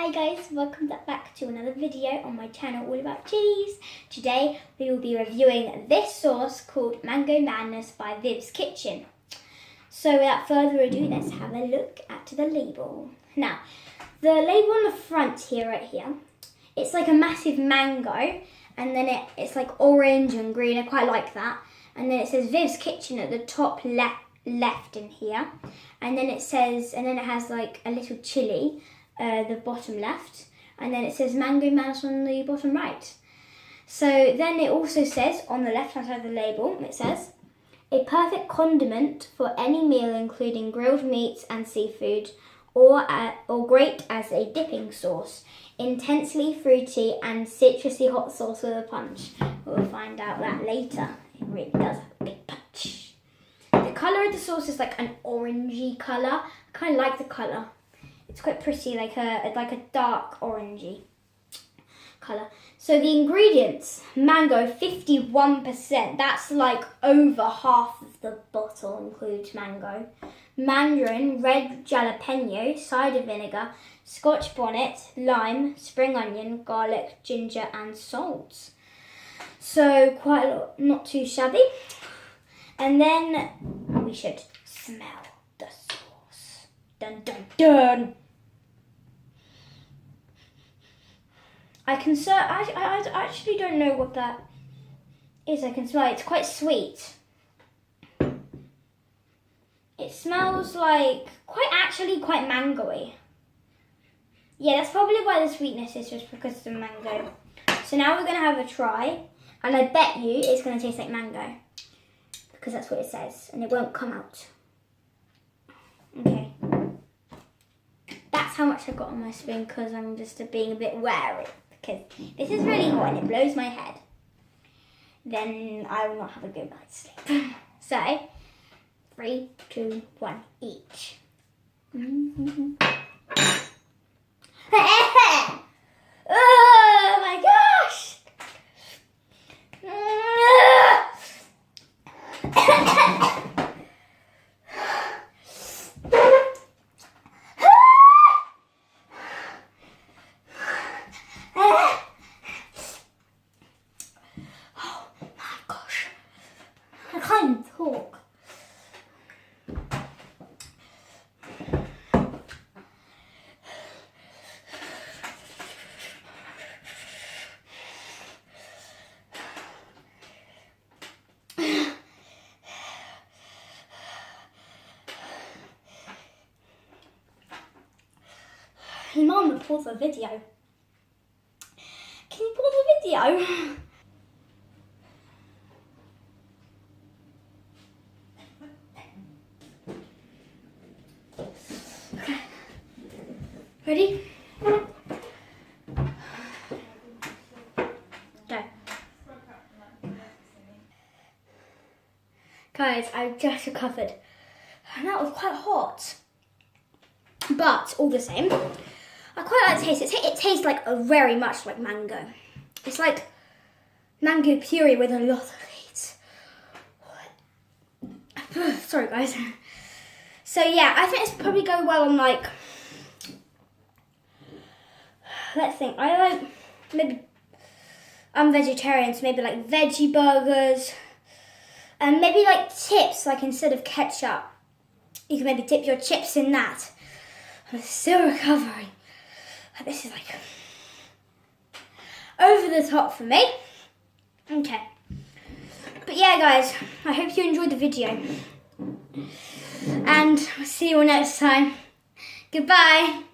Hi guys, welcome back to another video on my channel all about chilies. Today we will be reviewing this sauce called Mango Madness by Viv's Kitchen. So without further ado, let's have a look at the label. Now, the label on the front here, right here, it's like a massive mango and then it's like orange and green. I quite like that. And then it says Viv's Kitchen at the top left in here. And then it has like a little chili. The bottom left, and then it says Mango Madness on the bottom right. So then it also says on the left hand side of the label, it says a perfect condiment for any meal including grilled meats and seafood, or great as a dipping sauce, intensely fruity and citrusy hot sauce with a punch. We'll find out that later. It really does have a big punch. The colour of the sauce is like an orangey colour. I kind of like the colour. It's quite pretty, like a dark orangey colour. So the ingredients: mango, 51%. That's like over half of the bottle includes mango. Mandarin, red jalapeno, cider vinegar, Scotch bonnet, lime, spring onion, garlic, ginger, and salt. So quite a lot, not too shabby. And then we should smell the sauce. Dun dun dun. I actually don't know what that is. I can smell it. It's quite sweet. It smells like quite mangoey. Yeah, that's probably why the sweetness is, just because of the mango. So now we're going to have a try, and I bet you it's going to taste like mango, because that's what it says, and it won't come out. Okay. That's how much I've got on my spoon, because I'm just being a bit wary. Because this is really hot and it blows my head. Then I will not have a good night's sleep. So, 3, 2, 1, each. Oh my gosh! Talk. Mom, pause the video. Can you pause the video? Ready? Go. Guys, I just recovered. And that was quite hot. But all the same, I quite like the taste. It tastes like very much like mango. It's like mango puree with a lot of heat. Sorry guys. So yeah, I think it's probably go well on like, let's think, I like maybe, I'm vegetarian, so maybe like veggie burgers, and maybe like chips, like instead of ketchup, you can maybe dip your chips in that. I'm still recovering. This is like over the top for me. Okay. But yeah guys, I hope you enjoyed the video. And I'll see you all next time. Goodbye.